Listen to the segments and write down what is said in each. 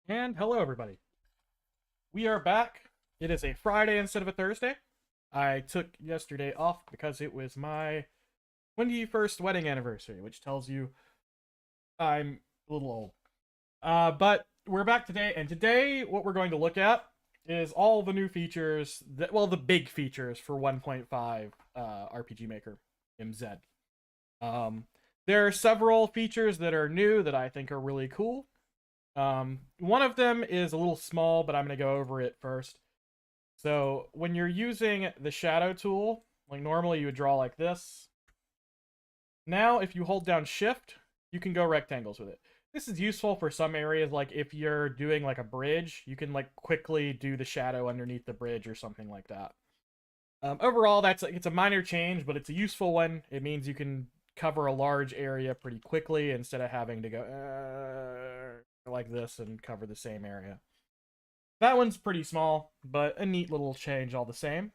And hello, everybody. We are back. It is a Friday instead of a Thursday. I took yesterday off because it was my 21st wedding anniversary, which tells you I'm a little old. But we're back today, and today what we're going to look at is all the new features, the big features for 1.5 RPG Maker MZ. Um, there are several features that are new that I think are really cool. One of them is a little small, but I'm going to go over it first. So when you're using the shadow tool, like normally you would draw like this. Now, if you hold down shift, you can go rectangles with it. This is useful for some areas, like if you're doing like a bridge, you can like quickly do the shadow underneath the bridge or something like that. Overall, it's a minor change, but it's a useful one. It means you can cover a large area pretty quickly instead of having to go like this and cover the same area. That one's pretty small, but a neat little change all the same.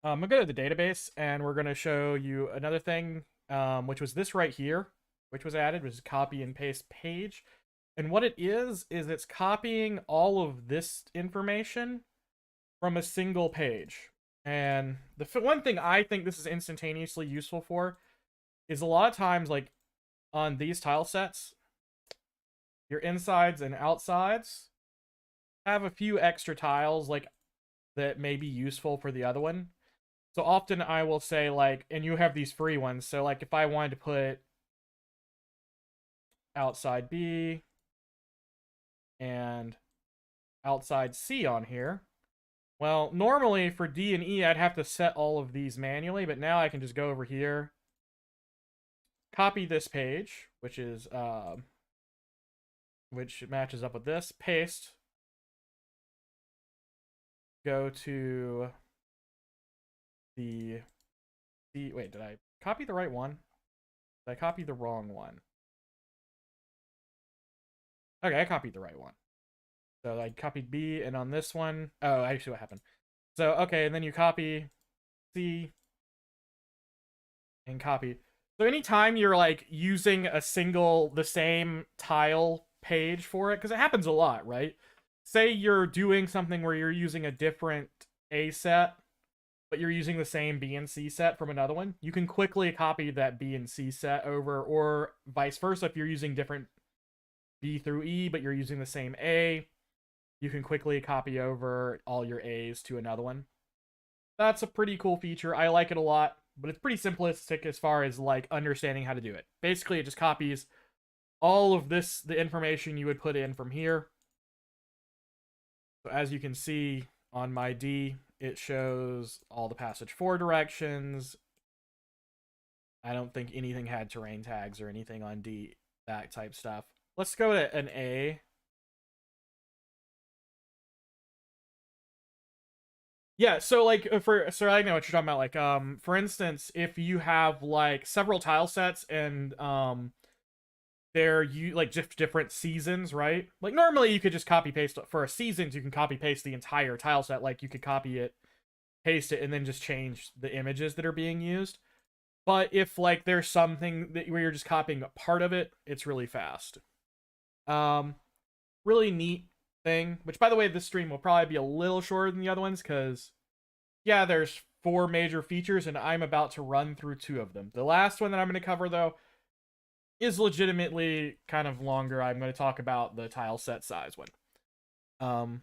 I'm going to go to the database, and we're going to show you another thing, which was this right here, which was added, which is copy and paste page. And what it is it's copying all of this information from a single page. And the one thing I think this is instantaneously useful for is a lot of times, like on these tile sets, your insides and outsides have a few extra tiles like that may be useful for the other one. So often I will say like, and you have these free ones. So like if I wanted to put outside B and outside C on here, well, normally for D and E, I'd have to set all of these manually, but now I can just go over here, copy this page, which is which matches up with this, paste, go to the wait, did I copy the right one? Did I copy the wrong one? Okay, I copied the right one. So I copied B, and on this one, oh, I see what happened. So, okay, and then you copy C and copy. So anytime you're like using the same tile page for it, because it happens a lot, right? Say you're doing something where you're using a different A set, but you're using the same B and C set from another one, you can quickly copy that B and C set over, or vice versa. If you're using different B through E, but you're using the same A, you can quickly copy over all your A's to another one. That's a pretty cool feature. I like it a lot, but it's pretty simplistic as far as like understanding how to do it. Basically, it just copies all of the information you would put in from here. So as you can see on my D, it shows all the passage 4 directions. I don't think anything had terrain tags or anything on D, that type stuff. Let's go to an A. Yeah, so like so I know what you're talking about. Like for instance, if you have like several tile sets and they're like just different seasons, right? Like normally you could just copy paste for a seasons, you can copy paste the entire tile set. Like you could copy it, paste it, and then just change the images that are being used. But if like there's something that where you're just copying a part of it, it's really fast. Um, really neat thing. Which by the way, this stream will probably be a little shorter than the other ones because yeah, there's 4 major features, and I'm about to run through 2 of them. The last one that I'm going to cover, though, is legitimately kind of longer. I'm going to talk about the tile set size one. Um,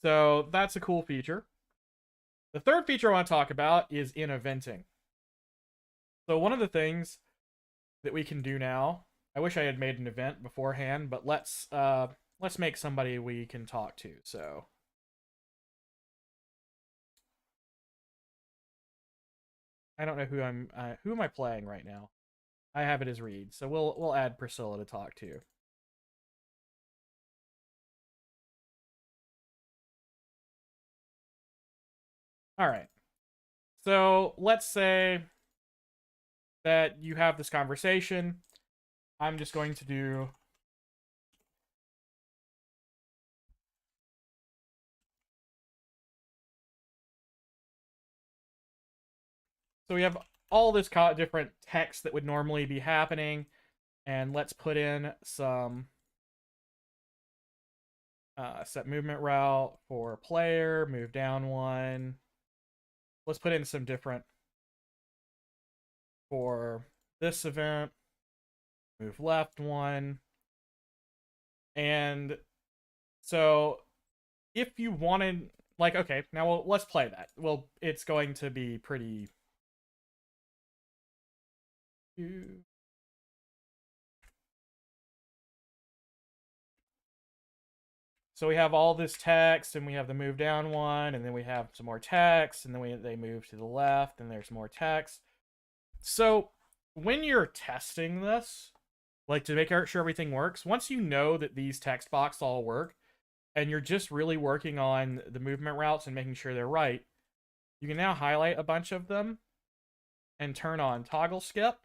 so that's a cool feature. The third feature I want to talk about is in eventing. So one of the things that we can do now, I wish I had made an event beforehand, but let's make somebody we can talk to. So I don't know who am I playing right now? I have it as Reed, so we'll add Priscilla to talk to. All right. So let's say that you have this conversation. I'm just going to do so we have all this different text that would normally be happening. And let's put in some set movement route for player, move down one. Let's put in some different for this event, move left one. And so if you wanted, like, okay, now let's play that. Well, it's going to be pretty... So we have all this text, and we have the move down one, and then we have some more text, and then they move to the left, and there's more text. So when you're testing this, like to make sure everything works, once you know that these text boxes all work, and you're just really working on the movement routes and making sure they're right, you can now highlight a bunch of them and turn on toggle skip.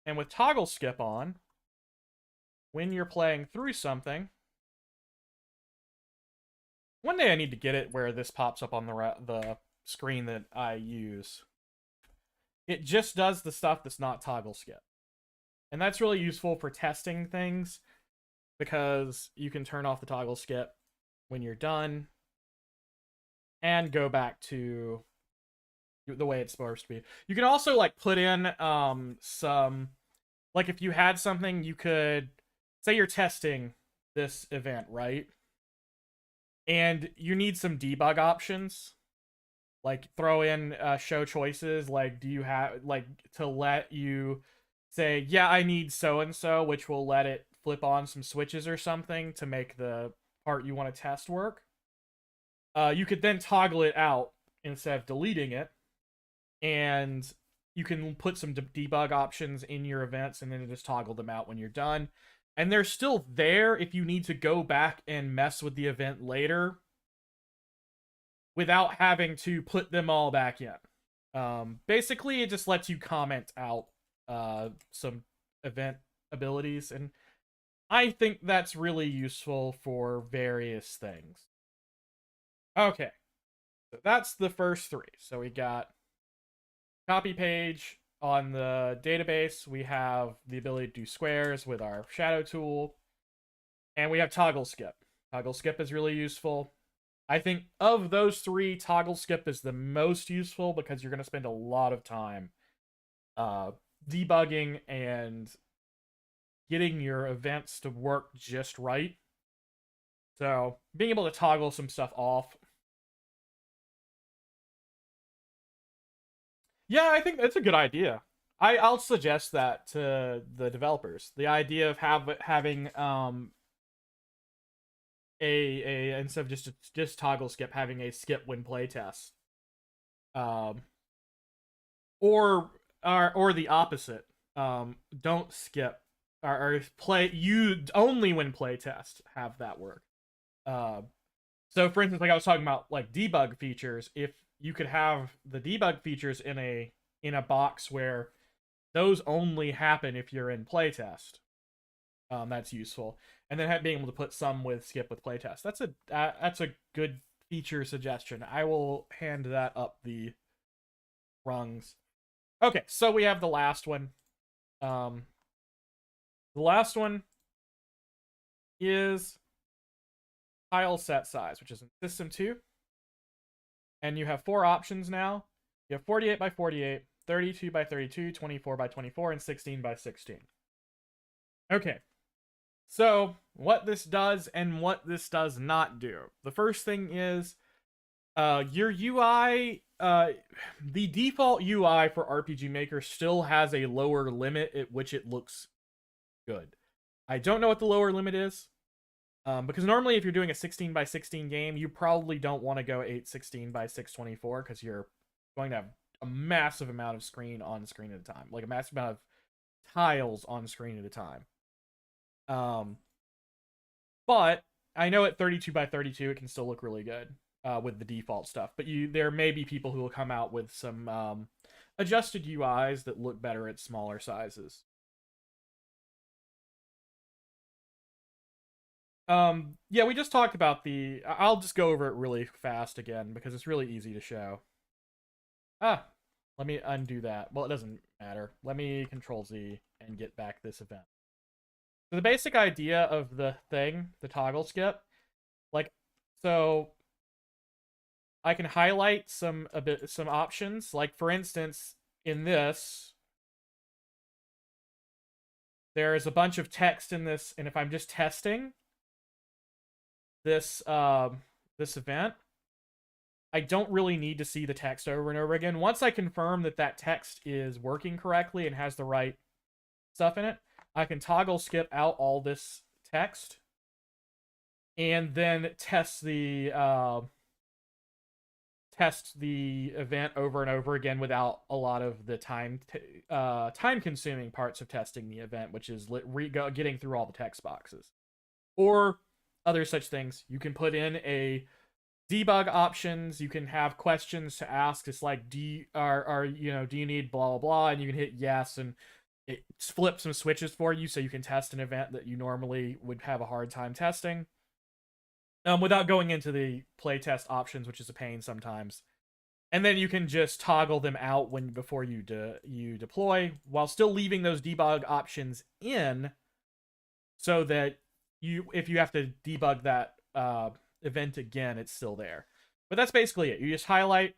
And with toggle skip on, when you're playing through something, one day I need to get it where this pops up on the screen that I use. It just does the stuff that's not toggle skip. And that's really useful for testing things, because you can turn off the toggle skip when you're done and go back to the way it's supposed to be. You can also like put in some, like if you had something, you could say you're testing this event, right? And you need some debug options, like throw in show choices, like do you have, like, to let you say, yeah, I need so and so, which will let it flip on some switches or something to make the part you want to test work. You could then toggle it out instead of deleting it, and you can put some debug options in your events and then just toggle them out when you're done. And they're still there if you need to go back and mess with the event later without having to put them all back in. Basically, it just lets you comment out some event abilities, and I think that's really useful for various things. Okay, so that's the first three. So we got copy page. On the database, we have the ability to do squares with our shadow tool, and we have toggle skip. Toggle skip is really useful. I think of those three, toggle skip is the most useful because you're going to spend a lot of time debugging and getting your events to work just right. So being able to toggle some stuff off. Yeah, I think that's a good idea. I'll suggest that to the developers. The idea of having a instead of just toggle skip, having a skip when playtest. Or the opposite. Don't skip or play you only when playtest, have that work. So for instance, like I was talking about, like debug features, if you could have the debug features in a box where those only happen if you're in playtest, that's useful. And then being able to put some with skip with playtest. That's a good feature suggestion. I will hand that up the rungs. Okay, so we have the last one. The last one is tile set size, which is in System 2. And you have 4 options now. You have 48 by 48, 32 by 32, 24 by 24, and 16 by 16. Okay. So, what this does and what this does not do. The first thing is your UI, the default UI for RPG Maker still has a lower limit at which it looks good. I don't know what the lower limit is, because normally if you're doing a 16 by 16 game, you probably don't want to go 816 by 624 because you're going to have a massive amount of screen on screen at a time, like a massive amount of tiles on screen at a time. But I know at 32 by 32 it can still look really good with the default stuff. But there may be people who will come out with some adjusted UIs that look better at smaller sizes. Yeah, we just talked about I'll just go over it really fast again because it's really easy to show. Ah, let me undo that. Well, it doesn't matter. Let me Control Z and get back this event. So the basic idea of the thing, the toggle skip, like, so I can highlight some options. Like for instance, in this, there is a bunch of text in this, and if I'm just testing this this event, I don't really need to see the text over and over again. Once I confirm that that text is working correctly and has the right stuff in it, I can toggle skip out all this text and then test the event over and over again without a lot of the time consuming parts of testing the event, which is getting through all the text boxes or other such things. You can put in a debug options. You can have questions to ask. It's like, do you need blah blah blah, and you can hit yes, and it flips some switches for you so you can test an event that you normally would have a hard time testing. Without going into the playtest options, which is a pain sometimes. And then you can just toggle them out before you deploy, while still leaving those debug options in, so that if you have to debug that event again, it's still there. But that's basically it. You just highlight.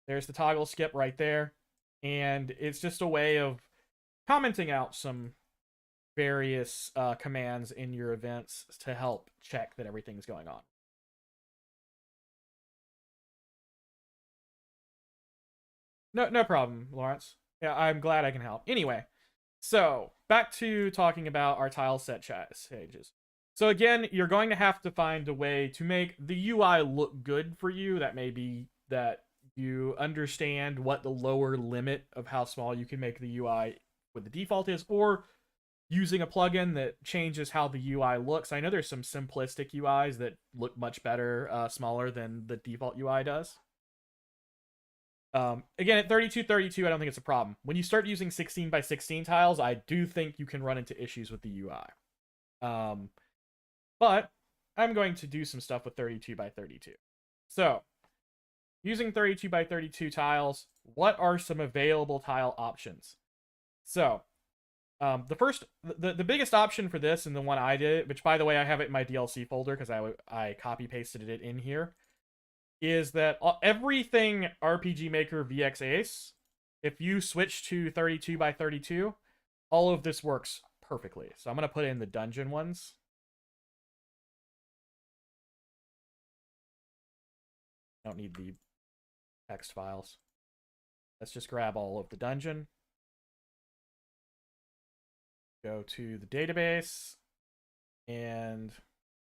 There's the toggle skip right there, and it's just a way of commenting out some various commands in your events to help check that everything's going on. No problem, Lawrence. Yeah, I'm glad I can help. Anyway, so back to talking about our tile set changes. So again, you're going to have to find a way to make the UI look good for you. That may be that you understand what the lower limit of how small you can make the UI with the default is, or using a plugin that changes how the UI looks. I know there's some simplistic UIs that look much better smaller than the default UI does. Again, at 3232, I don't think it's a problem. When you start using 16 by 16 tiles, I do think you can run into issues with the UI. But I'm going to do some stuff with 32 by 32. So, using 32 by 32 tiles, what are some available tile options? So, the biggest option for this, and the one I did, which by the way I have it in my DLC folder because I copy pasted it in here, is that everything RPG Maker VX Ace, if you switch to 32 by 32, all of this works perfectly. So I'm gonna put in the dungeon ones. I don't need the text files. Let's just grab all of the dungeon. Go to the database and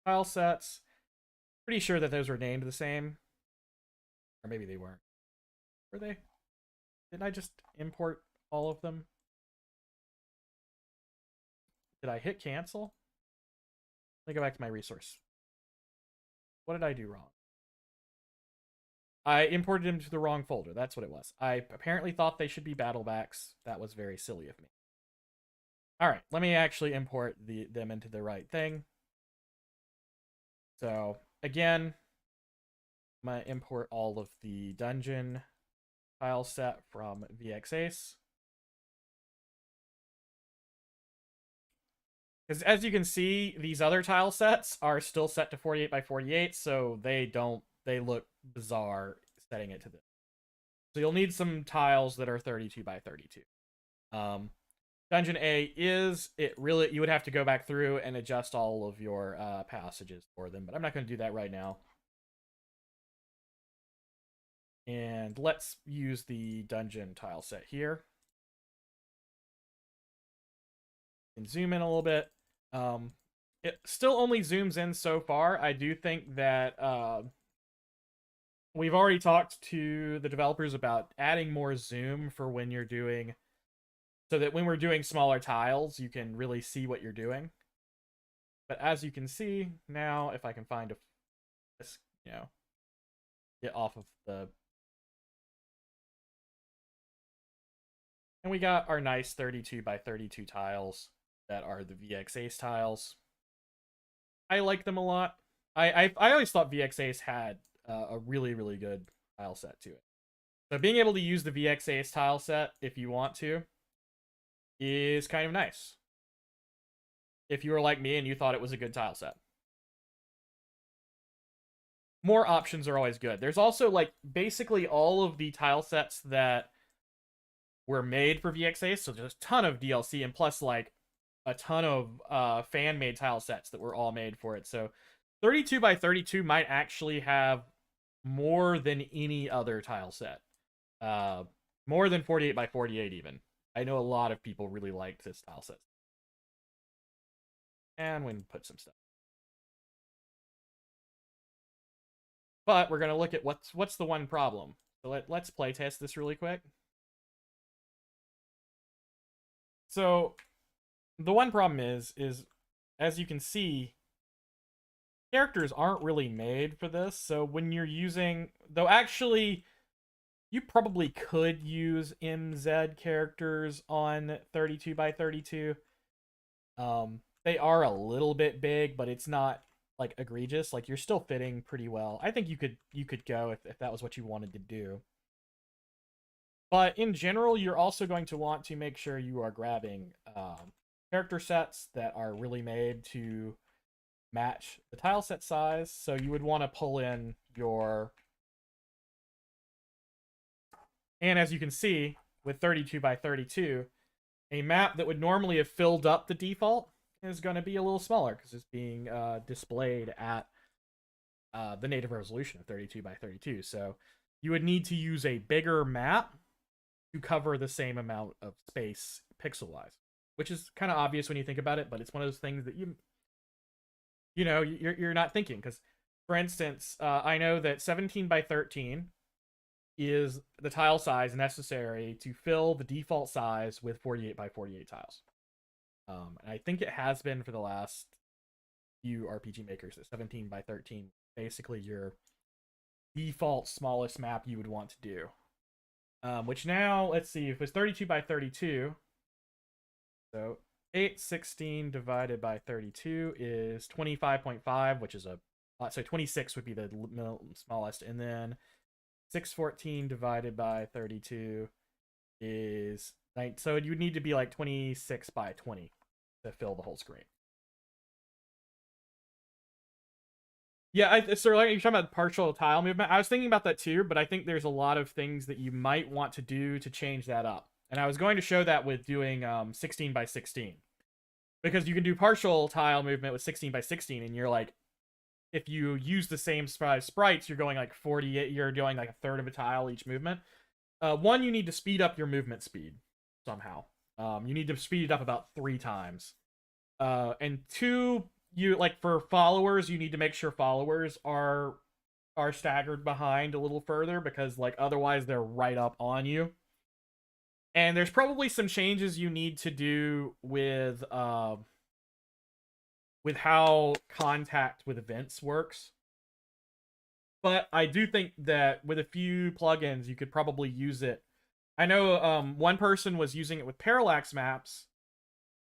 file sets. Pretty sure that those were named the same. Or maybe they weren't. Were they? Didn't I just import all of them? Did I hit cancel? Let me go back to my resource. What did I do wrong? I imported them to the wrong folder. That's what it was. I apparently thought they should be battlebacks. That was very silly of me. All right, let me actually import them into the right thing. So again, I'm gonna import all of the dungeon tile set from VXAce. Because as you can see, these other tile sets are still set to 48 by 48, so they look bizarre setting it to this. So you'll need some tiles that are 32 by 32. Dungeon A you would have to go back through and adjust all of your passages for them, but I'm not going to do that right now. And let's use the dungeon tile set here. And zoom in a little bit. It still only zooms in so far. I do think that we've already talked to the developers about adding more zoom for when you're doing, so that when we're doing smaller tiles, you can really see what you're doing. But as you can see now, if I can find get off of the, and we got our nice 32 by 32 tiles that are the VX Ace tiles. I like them a lot. I always thought VX Ace had a really, really good tile set to it. So being able to use the VX Ace tile set if you want to is kind of nice. If you were like me and you thought it was a good tile set. More options are always good. There's also like basically all of the tile sets that were made for VX Ace, so there's a ton of DLC and plus like a ton of fan-made tile sets that were all made for it. So 32 by 32 might actually have more than any other tile set. More than 48 by 48 even. I know a lot of people really liked this tile set. And we can put some stuff. But we're going to look at what's the one problem. So let's play test this really quick. So the one problem is as you can see, characters aren't really made for this. So when you're using, though actually you probably could use MZ characters on 32 by 32. They are a little bit big, but it's not like egregious. Like you're still fitting pretty well. I think you could go if that was what you wanted to do. But in general, you're also going to want to make sure you are grabbing character sets that are really made to match the tile set size. So you would want to pull in your... And as you can see, with 32 by 32, a map that would normally have filled up the default is going to be a little smaller because it's being displayed at the native resolution of 32 by 32. So you would need to use a bigger map to cover the same amount of space pixel-wise, which is kind of obvious when you think about it, but it's one of those things that you're not thinking. Because, for instance, I know that 17 by 13 is the tile size necessary to fill the default size with 48 by 48 tiles. And I think it has been for the last few RPG makers at 17 by 13, basically your default smallest map you would want to do. Which now, let's see, if it's 32 by 32, so 816 divided by 32 is 25.5, which is so 26 would be the smallest, and then 614 divided by 32 is 9, so you would need to be like 26 by 20 to fill the whole screen. Yeah, so like you're talking about partial tile movement. I was thinking about that too, but I think there's a lot of things that you might want to do to change that up. And I was going to show that with doing 16 by 16. Because you can do partial tile movement with 16 by 16, and you're like, if you use the same size sprites, you're going like 48, you're doing like a third of a tile each movement. One, you need to speed up your movement speed somehow. You need to speed it up about 3 times. And 2, you like for followers, you need to make sure followers are staggered behind a little further, because like otherwise they're right up on you. And there's probably some changes you need to do with how contact with events works. But I do think that with a few plugins you could probably use it. I know one person was using it with parallax maps,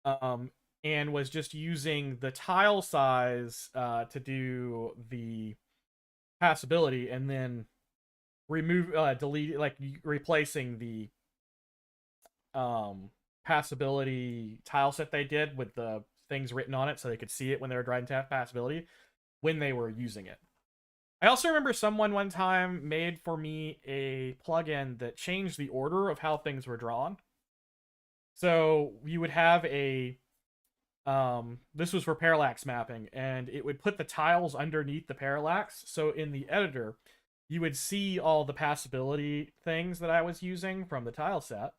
and was just using the tile size to do the passability, and then replacing the passability tile set they did with the things written on it so they could see it when they were driving to passability when they were using it. I also remember someone one time made for me a plugin that changed the order of how things were drawn. So you would have this was for parallax mapping, and it would put the tiles underneath the parallax. So in the editor, you would see all the passability things that I was using from the tile set.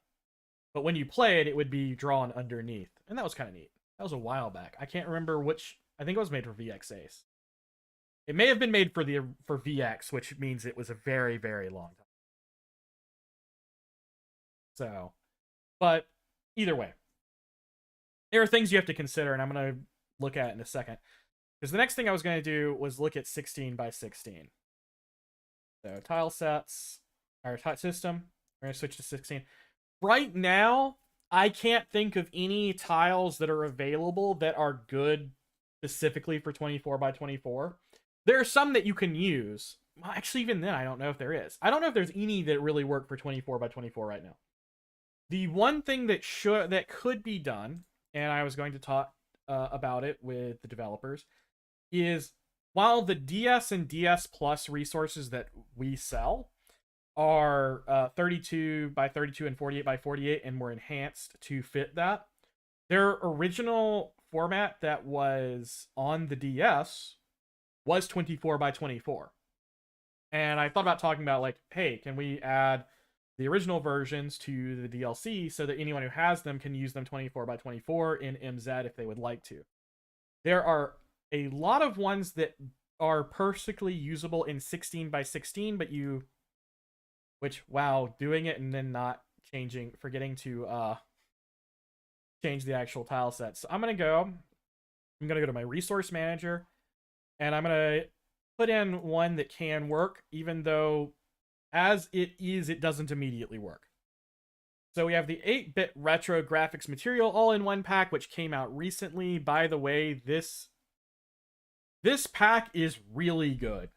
But when you play it, it would be drawn underneath. And that was kind of neat. That was a while back. I can't remember which. I think it was made for VX Ace. It may have been made for VX, which means it was a very, very long time. So, but either way, there are things you have to consider, and I'm going to look at it in a second. Because the next thing I was going to do was look at 16 by 16. So tile sets, our tile system. We're going to switch to 16. Right now, I can't think of any tiles that are available that are good specifically for 24 by 24. There are some that you can use. Well, actually, even then, I don't know if there is. I don't know if there's any that really work for 24 by 24 right now. The one thing that could be done, and I was going to talk about it with the developers, is while the DS and DS Plus resources that we sell are 32 by 32 and 48 by 48 and were enhanced to fit that, their original format that was on the DS was 24 by 24. And I thought about talking about, like, hey, can we add the original versions to the DLC so that anyone who has them can use them 24 by 24 in MZ if they would like to. There are a lot of ones that are perfectly usable in 16 by 16, but wow, doing it and then not forgetting to change the actual tile set. So I'm gonna go to my resource manager, and I'm gonna put in one that can work, even though as it doesn't immediately work. So we have the 8-bit retro graphics material all-in-one pack, which came out recently. By the way, this pack is really good.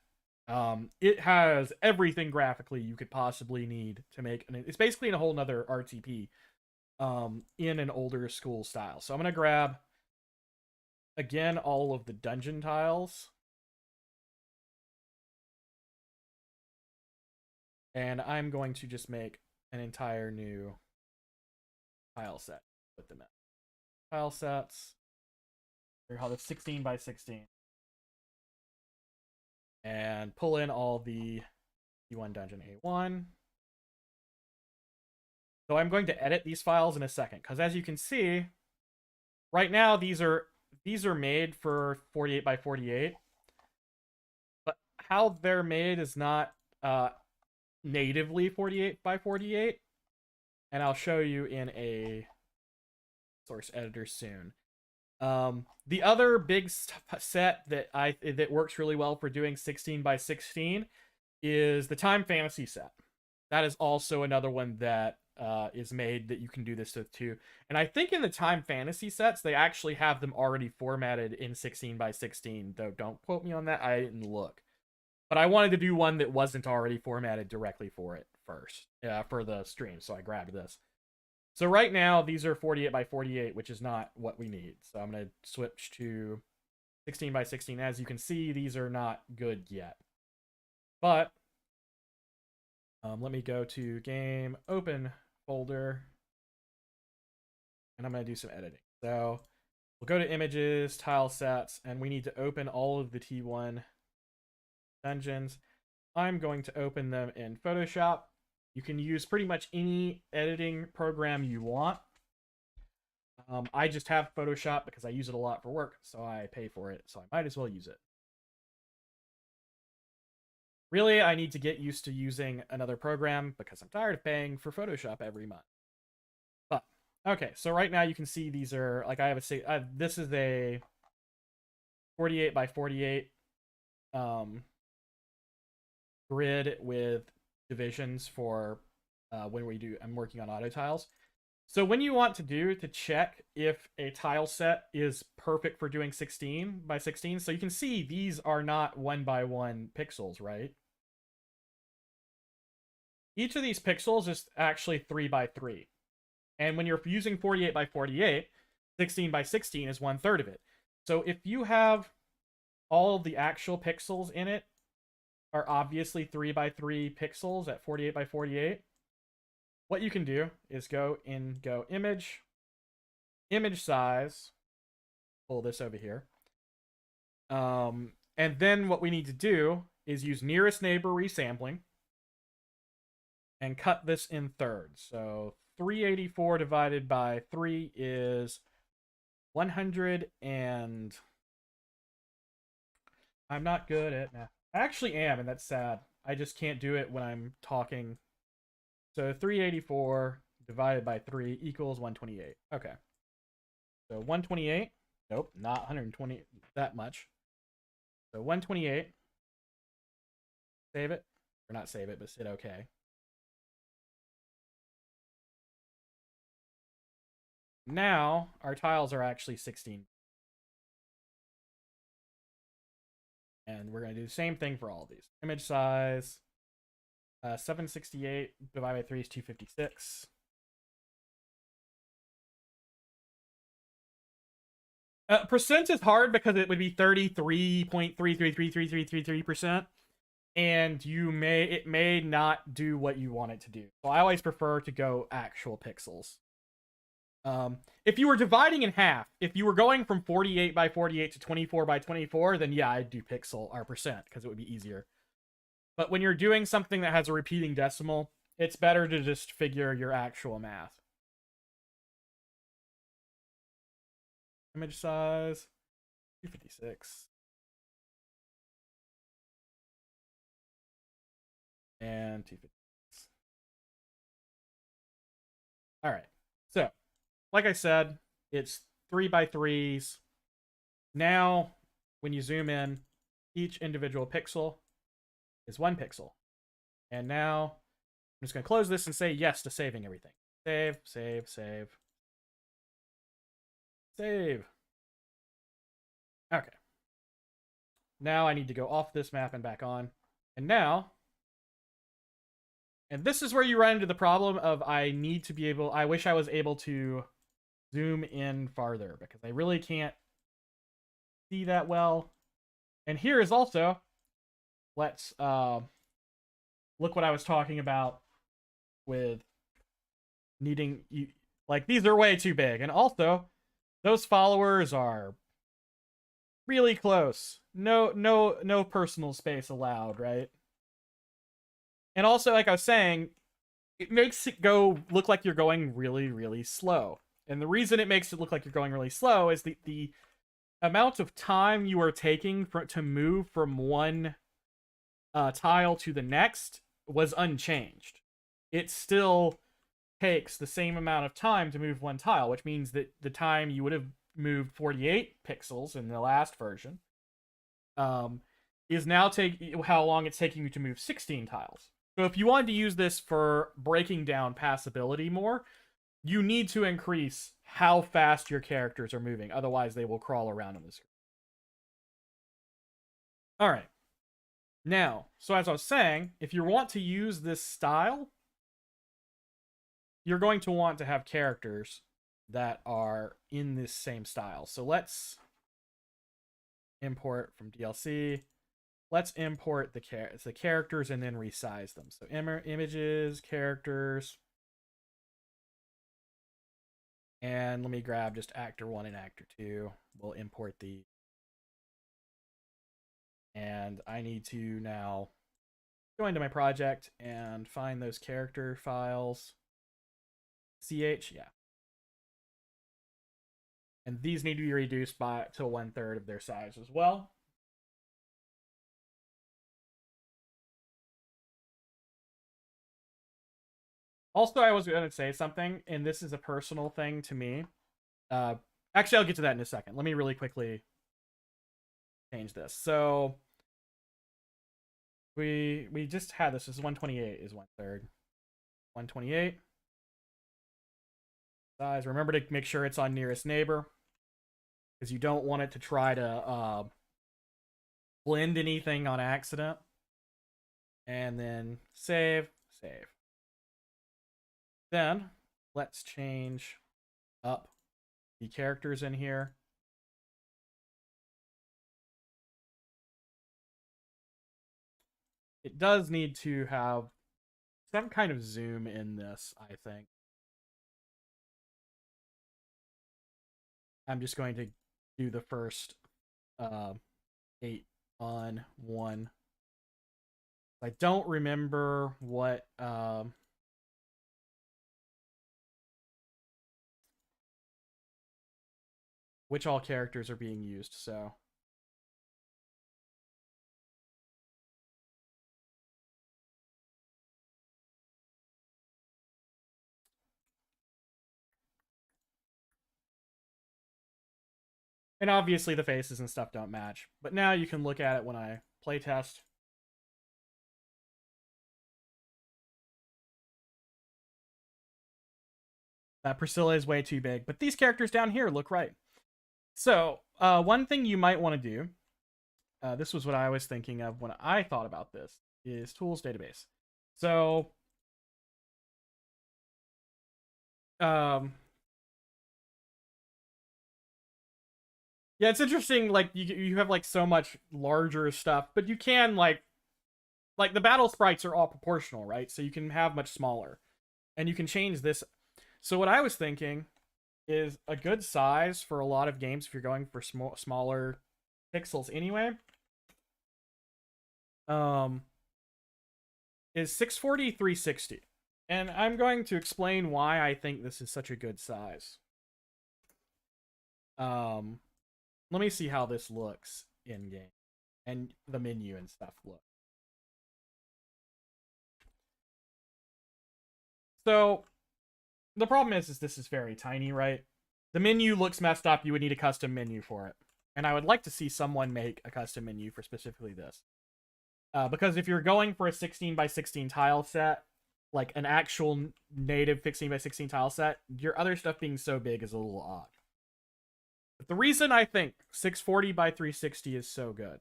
It has everything graphically you could possibly need to make, and it's basically in a whole nother RTP in an older school style. So I'm gonna grab again all of the dungeon tiles, and I'm going to just make an entire new tile set with them. Tile sets. Here, how the 16 by 16. And pull in all the T1 Dungeon A1. So I'm going to edit these files in a second, because as you can see, right now these are made for 48 by 48. But how they're made is not natively 48 by 48. And I'll show you in a source editor soon. The other big set that works really well for doing 16 by 16 is the Time Fantasy set. That is also another one that is made that you can do this with too. And I think in the Time Fantasy sets, they actually have them already formatted in 16 by 16, though don't quote me on that. I didn't look. But I wanted to do one that wasn't already formatted directly for it first, for the stream, so I grabbed this. So right now, these are 48 by 48, which is not what we need. So I'm going to switch to 16 by 16. As you can see, these are not good yet. But let me go to game, open folder, and I'm going to do some editing. So we'll go to images, tile sets, and we need to open all of the T1 dungeons. I'm going to open them in Photoshop. You can use pretty much any editing program you want. I just have Photoshop because I use it a lot for work, so I pay for it, so I might as well use it. Really, I need to get used to using another program because I'm tired of paying for Photoshop every month. But, okay, so right now you can see these are, like, this is a 48 by 48 grid with divisions for when I'm working on auto tiles. So when you want to check if a tile set is perfect for doing 16 by 16, so you can see these are not 1 by 1 pixels, right? Each of these pixels is actually 3 by 3. And when you're using 48 by 48, 16 by 16 is 1/3 of it. So if you have all of the actual pixels in it are obviously 3 by 3 pixels at 48 by 48, what you can do is go image size, pull this over here. And then what we need to do is use nearest neighbor resampling and cut this in thirds. So 384 divided by 3 is 100, and I'm not good at math. I actually am, and that's sad. I just can't do it when I'm talking. So 384 divided by 3 equals 128. Okay. So 128. Nope, not 120, that much. So 128. Save it. Or not save it, but hit OK. Now, our tiles are actually 16. And we're going to do the same thing for all of these. Image size, 768 divided by 3 is 256. Percent is hard because it would be 33.333333%, and it may not do what you want it to do. So I always prefer to go actual pixels. If you were dividing in half, if you were going from 48 by 48 to 24 by 24, then yeah, I'd do pixel or percent because it would be easier. But when you're doing something that has a repeating decimal, it's better to just figure your actual math. Image size, 256. And 256. All right. So, like I said, it's 3 by 3s. Now, when you zoom in, each individual pixel is 1 pixel. And now, I'm just going to close this and say yes to saving everything. Save, save, save. Save. Okay. Now I need to go off this map and back on. And now, and this is where you run into the problem of I wish I was able to zoom in farther because I really can't see that well. And here is also, let's look what I was talking about with needing, like these are way too big. And also, those followers are really close. No personal space allowed, right? And also, like I was saying, it makes it look like you're going really, really slow. And the reason it makes it look like you're going really slow is the amount of time you are taking to move from one tile to the next was unchanged. It still takes the same amount of time to move one tile, which means that the time you would have moved 48 pixels in the last version is now how long it's taking you to move 16 tiles. So if you wanted to use this for breaking down passability more, you need to increase how fast your characters are moving. Otherwise, they will crawl around on the screen. All right. Now, so as I was saying, if you want to use this style, you're going to want to have characters that are in this same style. So let's import from DLC. Let's import the characters and then resize them. So images, characters. And let me grab just actor 1 and actor 2. We'll import these. And I need to now go into my project and find those character files. CH, yeah. And these need to be reduced to 1/3 of their size as well. Also, I was going to say something, and this is a personal thing to me. Actually, I'll get to that in a second. Let me really quickly change this. So we just had this. This is 128 is 1/3. 128. Size. Remember to make sure it's on nearest neighbor, because you don't want it to try to blend anything on accident. And then save. Then let's change up the characters in here. It does need to have some kind of zoom in this, I think. I'm just going to do the first 8 on 1. I don't remember what which all characters are being used, so and obviously the faces and stuff don't match, but now you can look at it when I play test. That Priscilla is way too big, but these characters down here look right. So one thing you might want to do this was what I was thinking of when I thought about this, is tools database. So, um, yeah, it's interesting. Like you have like so much larger stuff, but you can like the battle sprites are all proportional, right? So you can have much smaller, and you can change this. So what I was thinking is a good size for a lot of games if you're going for smaller pixels anyway. Is 640 360. And I'm going to explain why I think this is such a good size. Let me see how this looks in game and the menu and stuff look. So the problem is this is very tiny, right? The menu looks messed up. You would need a custom menu for it. And I would like to see someone make a custom menu for specifically this. Because if you're going for a 16 by 16 tile set, like an actual native 16 by 16 tile set, your other stuff being so big is a little odd. But the reason I think 640 by 360 is so good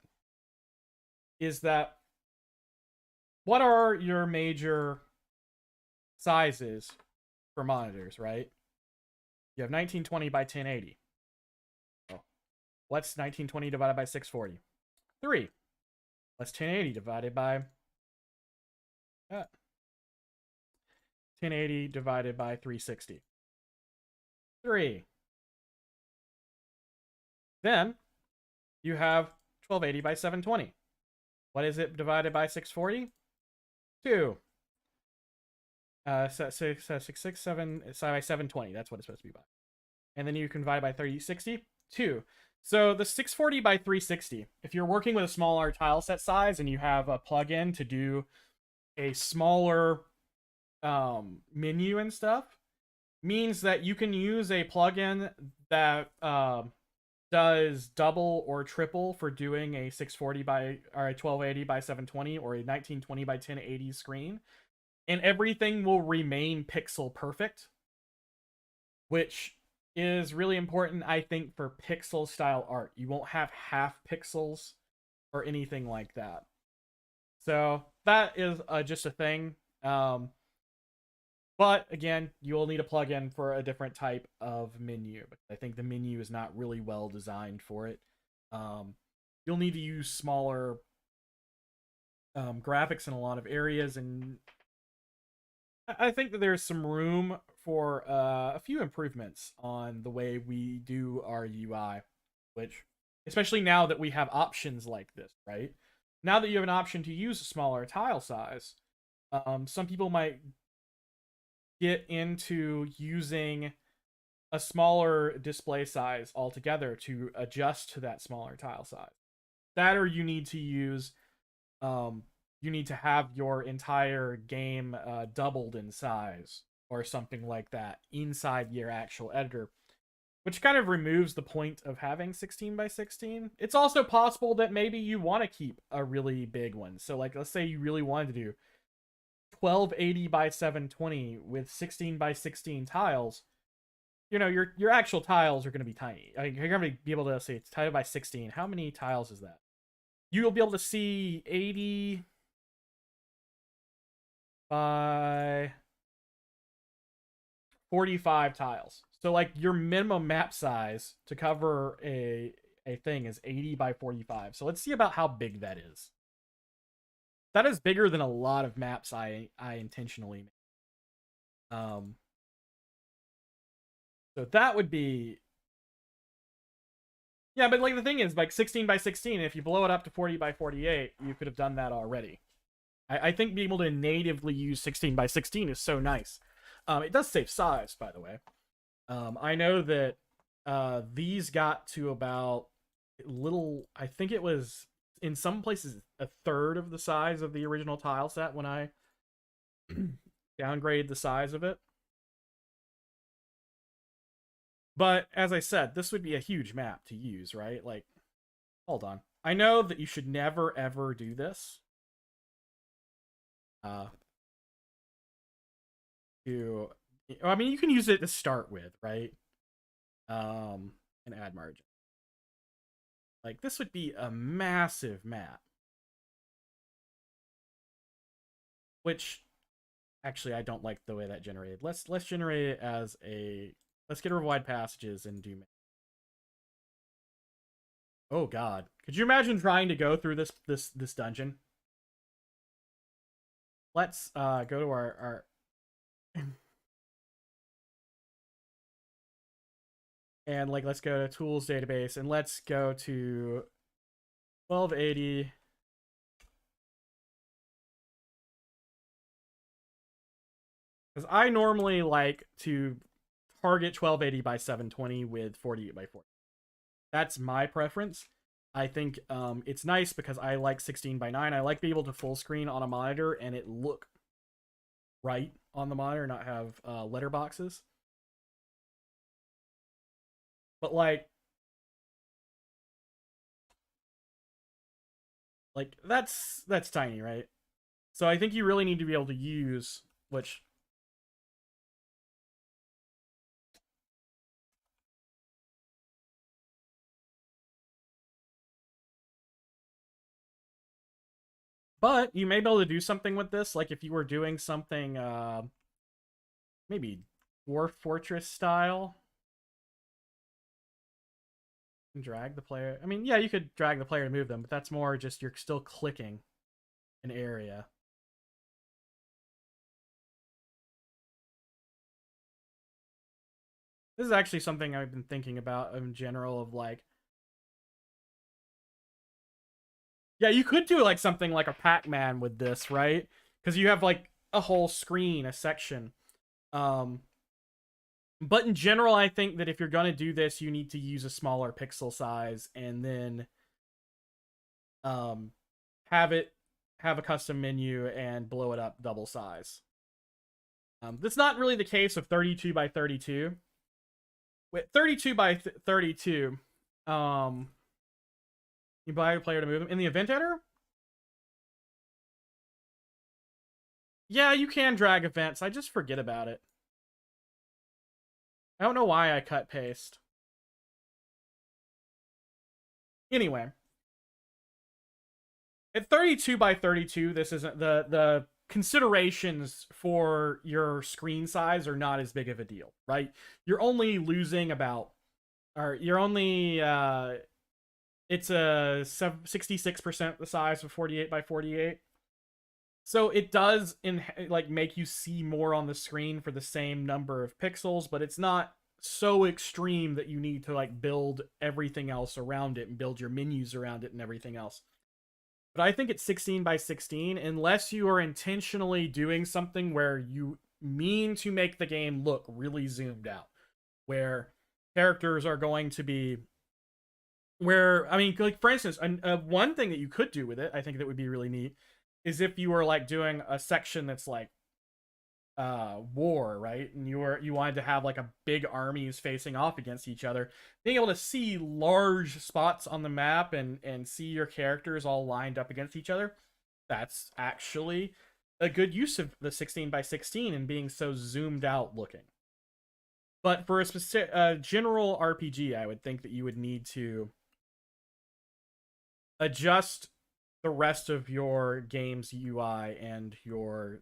is that what are your major sizes for monitors, right? You have 1920 by 1080. Oh, what's 1920 divided by 640? 3. What's 1080 divided by 1080 divided by 360? 3. Then you have 1280 by 720. What is it divided by 640? 2. 667 by 720. That's what it's supposed to be by. And then you can divide by 3060. 2. So the 640 by 360, if you're working with a smaller tile set size and you have a plugin to do a smaller menu and stuff, means that you can use a plugin that does double or triple for doing a 640 by or a 1280 by 720 or a 1920 by 1080 screen, and everything will remain pixel perfect, which is really important, I think, for pixel style art. You won't have half pixels or anything like that. So that is just a thing. But again, you will need a plugin for a different type of menu. I think the menu is not really well designed for it. You'll need to use smaller graphics in a lot of areas, and I think that there's some room for a few improvements on the way we do our UI, which, especially now that we have options like this, right? Now that you have an option to use a smaller tile size, some people might get into using a smaller display size altogether to adjust to that smaller tile size. That, or you need to use you need to have your entire game doubled in size or something like that inside your actual editor, which kind of removes the point of having 16 by 16. It's also possible that maybe you want to keep a really big one. So like, let's say you really wanted to do 1280 by 720 with 16 by 16 tiles. You know, your actual tiles are going to be tiny. I mean, you're going to be able to say it's divided by 16. How many tiles is that? You'll be able to see 80 by 45 tiles. So like your minimum map size to cover a thing is 80 by 45. So let's see about how big that is. That is bigger than a lot of maps I intentionally made. So that would be, yeah, but like the thing is, like 16 by 16, if you blow it up to 40 by 48, you could have done that already. I think being able to natively use 16 by 16 is so nice. It does save size, by the way. I know that these got to about I think it was in some places a third of the size of the original tile set when I downgraded the size of it. But as I said, this would be a huge map to use, right? Like, hold on. I know that you should never ever do this. I mean, you can use it to start with, right? And add margin. Like, this would be a massive map. Which, actually, I don't like the way that generated. Let's generate it as a... Let's get rid of wide passages and do... Oh, God. Could you imagine trying to go through this dungeon? Let's go to our... And, like, let's go to tools database, and let's go to 1280. Because I normally like to target 1280 by 720 with 48 by 40. That's my preference. I think it's nice because I like 16 by 9. I like being able to full screen on a monitor and it look right on the monitor, not have letterboxes. But like that's tiny, right? So I think you really need to be able to use, which... But you may be able to do something with this, like if you were doing something, maybe Dwarf Fortress style. And drag the player. I mean, yeah, you could drag the player to move them, but that's more just you're still clicking an area. This is actually something I've been thinking about in general of like... Yeah, you could do like something like a Pac-Man with this, right? Because you have like a whole screen, a section. But in general, I think that if you're going to do this, you need to use a smaller pixel size and then have a custom menu and blow it up double size. That's not really the case of 32 by 32. With 32 by 32, you buy a player to move them in the event editor. Yeah, you can drag events. I just forget about it. I don't know why I cut paste. Anyway, at 32 by 32, this isn't the considerations for your screen size are not as big of a deal, right? You're only losing about, or you're only it's a 66% the size of 48 by 48. So it does make you see more on the screen for the same number of pixels, but it's not so extreme that you need to like build everything else around it and build your menus around it and everything else. But I think it's 16 by 16, unless you are intentionally doing something where you mean to make the game look really zoomed out, where characters are going to be... Where, I mean, like, for instance, one thing that you could do with it, I think that would be really neat, is if you were, like, doing a section that's, like, war, right? And you wanted to have, like, a big armies facing off against each other. Being able to see large spots on the map and see your characters all lined up against each other, that's actually a good use of the 16 by 16 and being so zoomed out looking. But for a specific general RPG, I would think that you would need to adjust the rest of your game's UI and your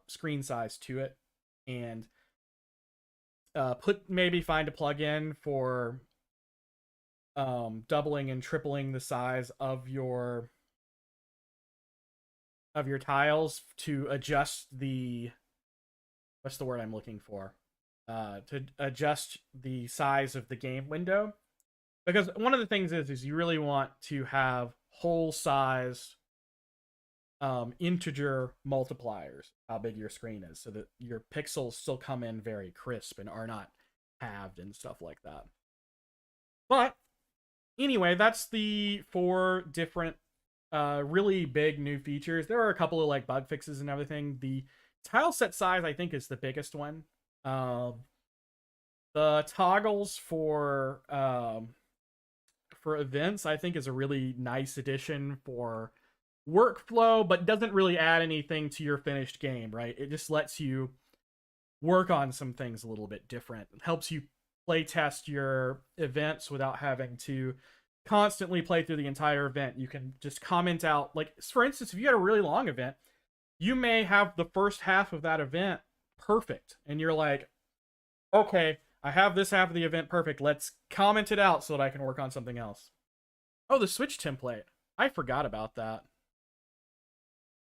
screen size to it, and find a plugin for doubling and tripling the size of your tiles to adjust the... what's the word I'm looking for? To adjust the size of the game window. Because one of the things is you really want to have whole size integer multipliers, how big your screen is, so that your pixels still come in very crisp and are not halved and stuff like that. But anyway, that's the 4 different really big new features. There are a couple of like bug fixes and everything. The tile set size, I think, is the biggest one. The toggles for events, I think, is a really nice addition for workflow, but doesn't really add anything to your finished game, right? It just lets you work on some things a little bit different. It helps you play test your events without having to constantly play through the entire event. You can just comment out, like, for instance, if you had a really long event, you may have the first half of that event perfect, and you're like, okay, I have this half of the event perfect. Let's comment it out so that I can work on something else. Oh, the Switch template. I forgot about that.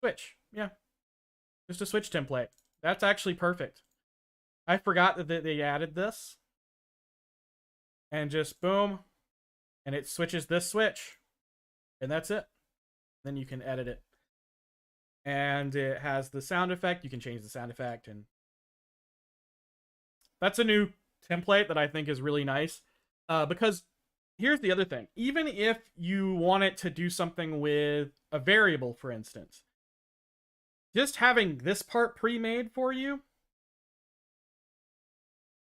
Switch, yeah. Just a Switch template. That's actually perfect. I forgot that they added this. And just boom. And it switches this switch. And that's it. Then you can edit it. And it has the sound effect. You can change the sound effect. And that's a new template that I think is really nice. Because here's the other thing. Even if you want it to do something with a variable, for instance, just having this part pre-made for you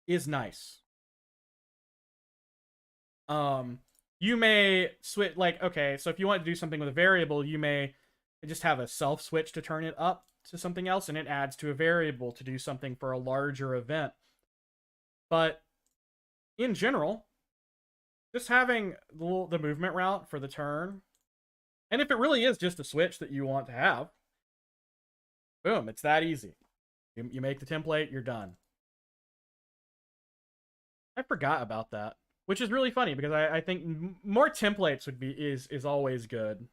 is nice. You may switch, like, okay, so if you want to do something with a variable, you may just have a self switch to turn it up to something else, and it adds to a variable to do something for a larger event. But in general, just having the movement route for the turn, and if it really is just a switch that you want to have, boom, it's that easy. You make the template, you're done. I forgot about that, which is really funny because I think more templates is always good.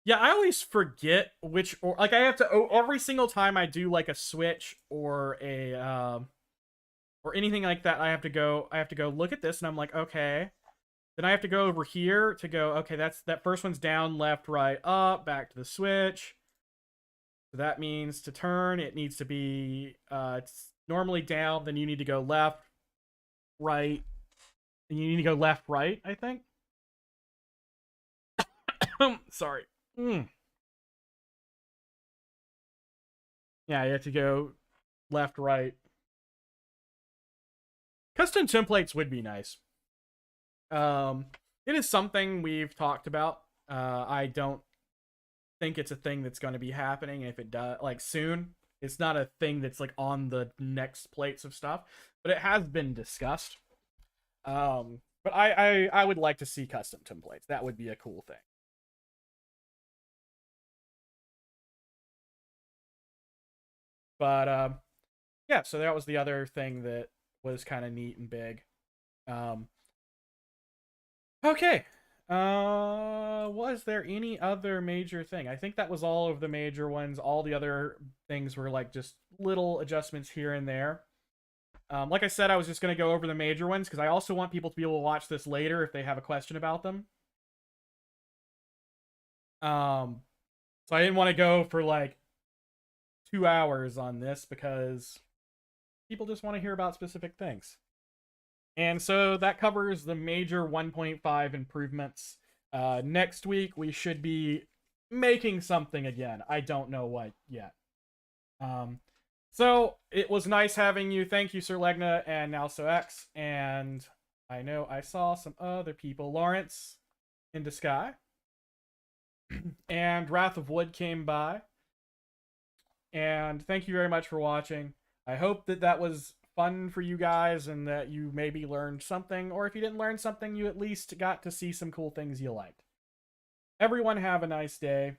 Yeah, I always forget which, or like I have to, every single time I do like a switch or a or anything like that, I have to go look at this, and I'm like, okay. Then I have to go over here to go, okay, that first one's down, left, right, up, back to the switch. So that means to turn, it needs to be it's normally down, then you need to go left, right, and you need to go left, right, I think. Sorry. Yeah, you have to go left, right. Custom templates would be nice. It is something we've talked about. I don't think it's a thing that's going to be happening. If it does, like, soon, it's not a thing that's like on the next plates of stuff, but it has been discussed. But I would like to see custom templates. That would be a cool thing. But yeah, so that was the other thing that was kind of neat and big. Okay. Was there any other major thing? I think that was all of the major ones. All the other things were like just little adjustments here and there. Like I said, I was just going to go over the major ones because I also want people to be able to watch this later if they have a question about them. So I didn't want to go for like 2 hours on this because people just want to hear about specific things. And so that covers the major 1.5 improvements. Next week, we should be making something again. I don't know what yet. So it was nice having you. Thank you, Sir Legna and NowSoX. And I know I saw some other people. Lawrence in the sky. And Wrath of Wood came by. And thank you very much for watching. I hope that was fun for you guys and that you maybe learned something, or if you didn't learn something, you at least got to see some cool things you liked. Everyone have a nice day.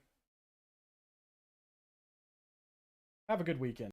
Have a good weekend.